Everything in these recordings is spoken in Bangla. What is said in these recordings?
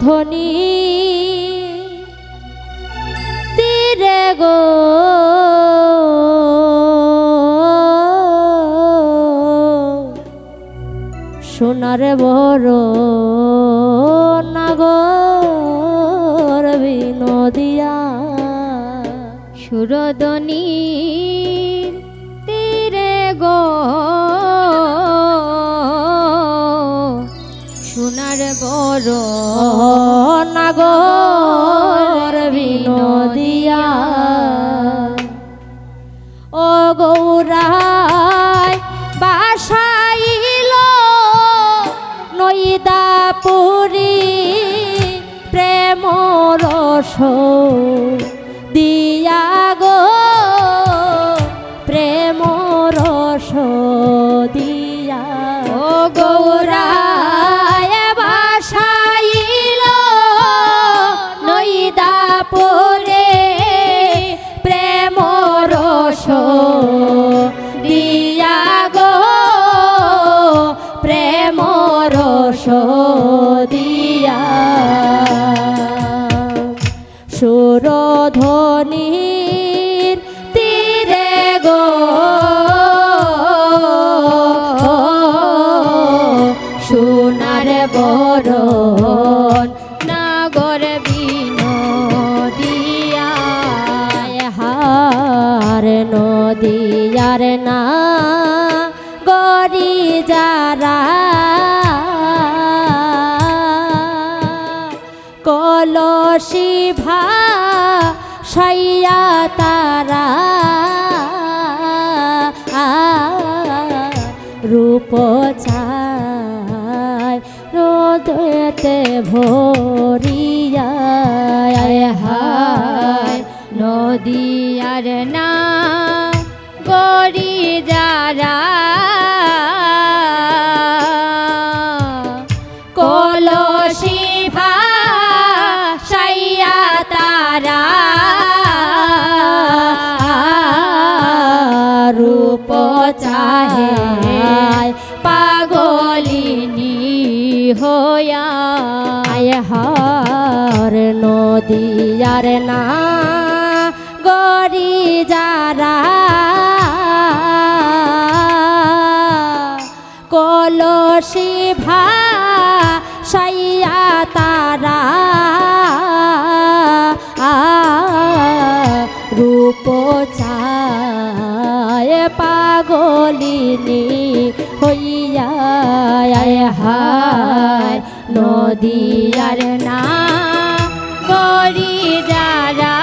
ধনী তীরে গো সোনার বড় নাগর বিনোদিয়া সুরদনীর তীরে গো সোনার বড় নাগর বিনোদিয়া ও গৌরায় বাসাইল নইদাপুরী প্রেম রস দিয়া গো প্রেম রস দিয়া ও গৌরায় বাসাইল নইদাপুরে প্রেম রস দিয়া গো প্রেম রস দিয়া সুরধ্বনির তীরে গো সোনার বরণ নাগর বিনোদিয়া হার নদিয়ার না গরি যারা কলসি ভা সাইয়া তারা রূপ চায় রোদেতে ভরিয়া হায় নদিয়ার না গরি যারা কলসি ভা সাইয়া তারা রূপ চাহে পাগলিনী হইয়া হার নদিয়ার না গরি যারা কলসি ভা সাইয়া তারা রূপ চায় পাগলিনী হইয়া হায় নদিয়ার না গরি যারা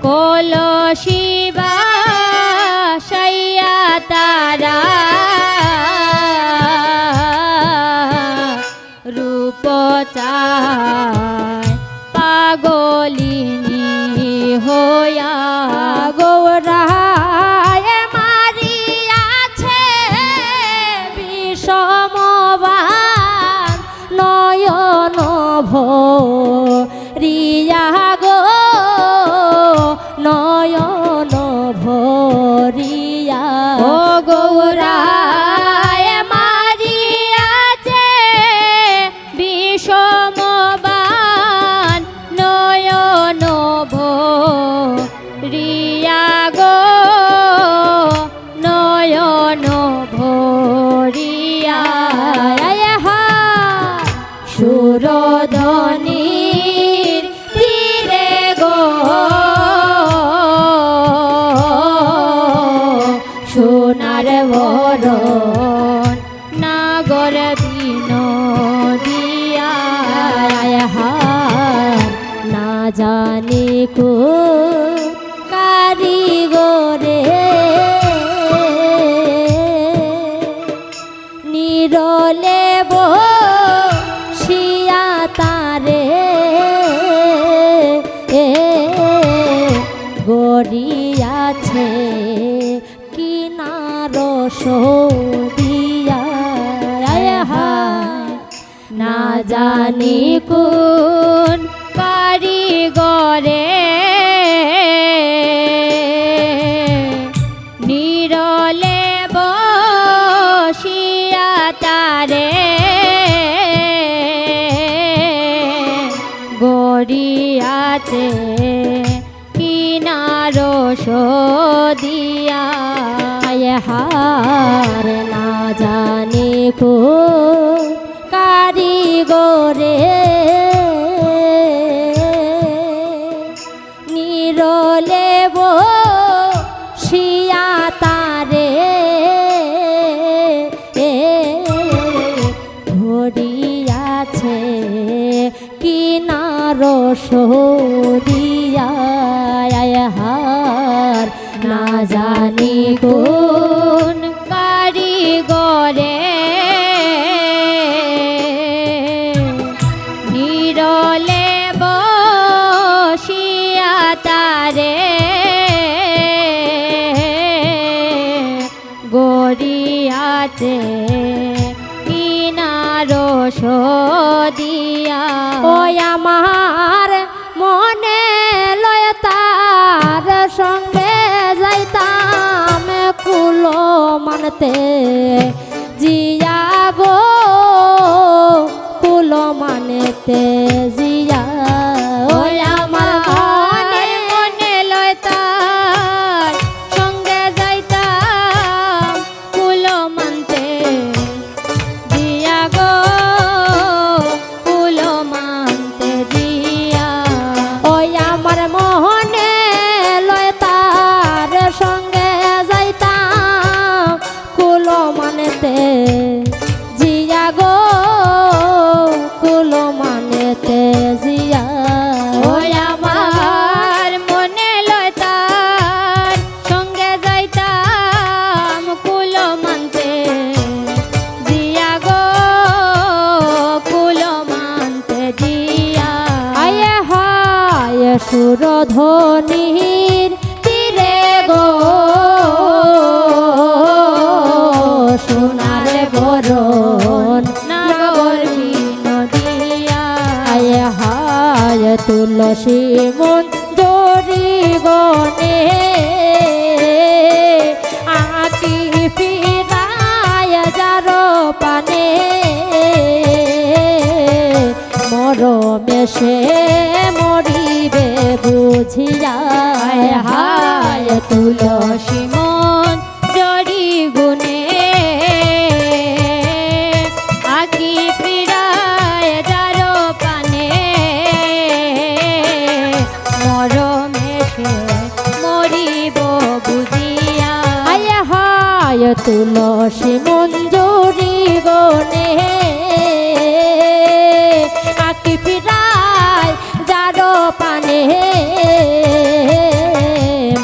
কলসি বাসাইয়া তারা রূপ চায় পাগলিনী হইয়া গৌরায় মারিয়াছে বিষমবান নয়ন ভরিয়া গো নয়ন ভরিয়া ও গৌরায় মারিয়াছে বিষমবান নয়ন ভরিয়া গো নয়ন ভরিয়া সুরধ্বনির তীরে গো সোনার বরণ নাগর বিনোদিয়া না জানি কো কারিগরে নিরলে বসিয়া তারে গড়িয়াছে কিনার দিয়া না জানি কোন কারিগরে নিরলে বসিয়া তারে আছে কিনার দিয়া হার না জানি কো কারিগরে নিরলে বসিয়া তারে ধরিয়াছে কিনার দিয়া হার না জানি কোন কারিগরে নিরলে বসিয়া তারে গড়িয়াছে কিনার দিয়া ওই আমার মনে লয় তার সঙ্গে যাইতাম কুলো মানতে জিয়া গো কুলো মানতে জিয়া ওই আমার মনে মনে লয় তার সঙ্গে যাইতাম কুলো মানতে দিয়া গো কুলো মানতে দিয়া ওই আমার মোহনে লয় তার সঙ্গে যাইতাম কুলো মানেতে জিয়া গো কুলো মানেতে জিয়া ওই আমার মনে লয় তার সঙ্গে যাইতাম কুলো মানতে দিয়া গো কুলো মানতে দিয়া আয়ে হায় সুরধ্বনির তীরে গো সোনার বরণ নাগর বিনোদিয়া আয়ে হায় তুলসী মঞ্জরি গনে আকি ফিরায় যার পানে মরমেশে মরিবে বুঝিয়া হায় তুলসী মন জড়ি গুনে আকি ফিরায় যারো পানে মরমেশে মরিব বুঝিয়া আয় হায় তুলসী মঞ্জুরি গনে আকি ফিরায় যার পানে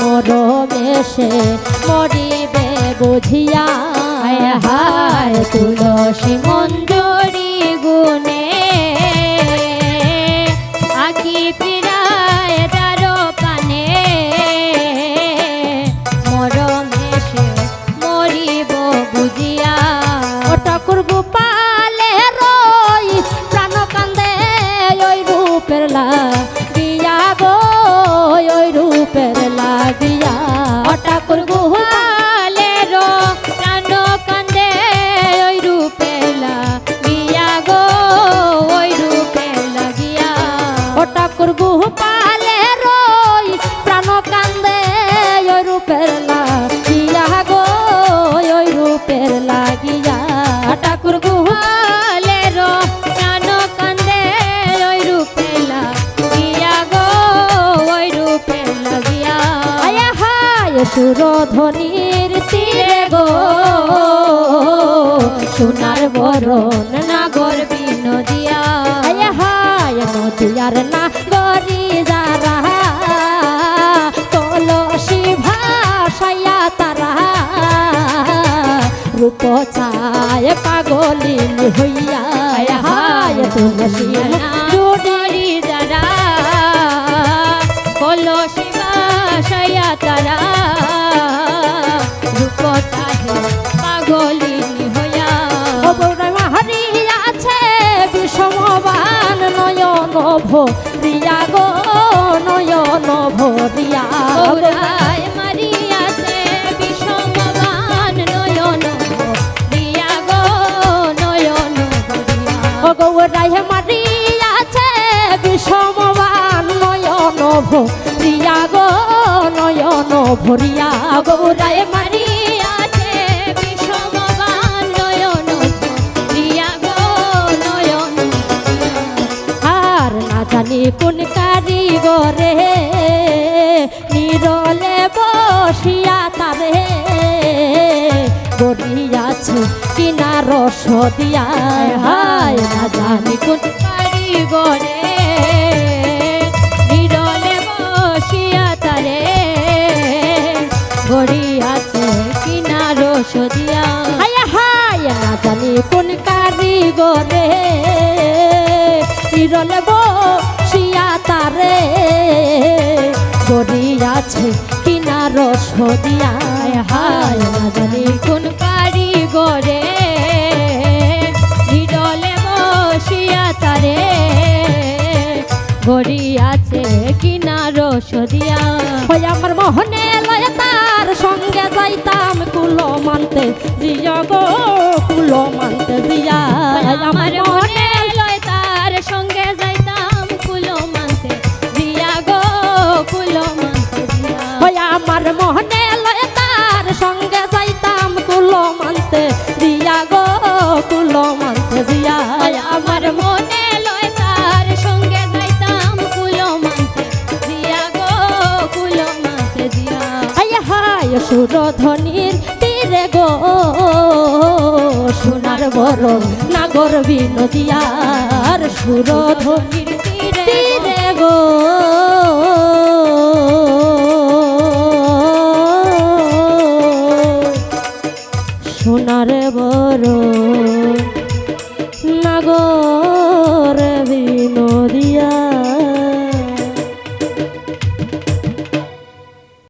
মরমেশে মরিবে বুঝিয়া হায় তুলসী মঞ্জুরি গুনে আকি ফিরায় যারো পানে মরমেশে মরিব বুঝিয়া ও ঠাকুর গোপালে রই প্রাণ কান্দে ওই রূপের লাগিয়া গো ওই রূপের লাগিয়া ও ঠাকুর গোপালে রো প্রাণ কান্দে ওই রূপে লাগিয়া গো ওই রূপে লাগিয়া ও ঠাকুর গোপালে রই প্রাণ কান্দে ওই রূপের লাগিয়া গো ওই রূপের লাগিয়া ঠাকুর গোপালে রো প্রাণ কান্দে ওই রূপে লাগিয়া গো ওই রূপে লাগিয়া আয় হায় সুরধ্বনির তীরে গো সোনার বরণ নাগর বিনোদিয়া আয় হায় নদিয়ার না গরি যারা কলসি ভাসাইয়া তারা রূপ ছায় পাগলিন হইয়া আয় হায় তুলসী জুড়ি যারা কলসি ভাসাইয়া তারা রূপ চাহে পাগলিনী হইয়া আছে বিষমবান নয়ন ভরিয়া গো নয়ন ভরিয়া গৌরায় মারিয়াছে বিষমবান নয়ন ভরিয়া গো নয়ন ভরিয়া গৌরায় মারিয়াছে বিষমবান নয়ন ভরিয়া গো নয়ন ভরিয়া গৌরায় মারিয়াছে বিষমবান নয়ন ভরিয়া গো নয়ন আর না জানি কোন কারিগরে নিরলে বসিয়া তারে গড়িয়াছে কিনা রস দিয়া হায় না জানি কোন কারিগরে নিরলে বসিয়া তারে গড়িয়াছে কিনার সদিয়া হায় হায় না জানি কোন কারিগরে নিরলে বসিয়া তারে গড়িয়াছে কিনা রস দিয়া হায় না জানি কোন কারিগরে নিরলে বসিয়া তারে গড়িয়াছে কিনার সদিয়া ওই আমার মোহনে লয় তার সঙ্গে যাইতাম কুলো মানতে জিয়া গো কুলো মানতে জিয়া আমার মনে লয় তার সঙ্গে যাইতাম কুলো মানতে দিয়া গো কুলো মানতে দিয়া ওই আমার মোহনে লয় তার সঙ্গে যাইতাম কুলো মানতে জিয়া গো কুলো মানতে জিয়া আমার মনে লয় তার সঙ্গে যাইতাম কুলো মানতে দিয়া গো কুলো মানতে দিয়া হায় হায় সুরধ্বনির তীরে গো সোনার বড় নাগর বিনদিয়ার সুরধ্বনির তীরে গো সোনার বড় নাগর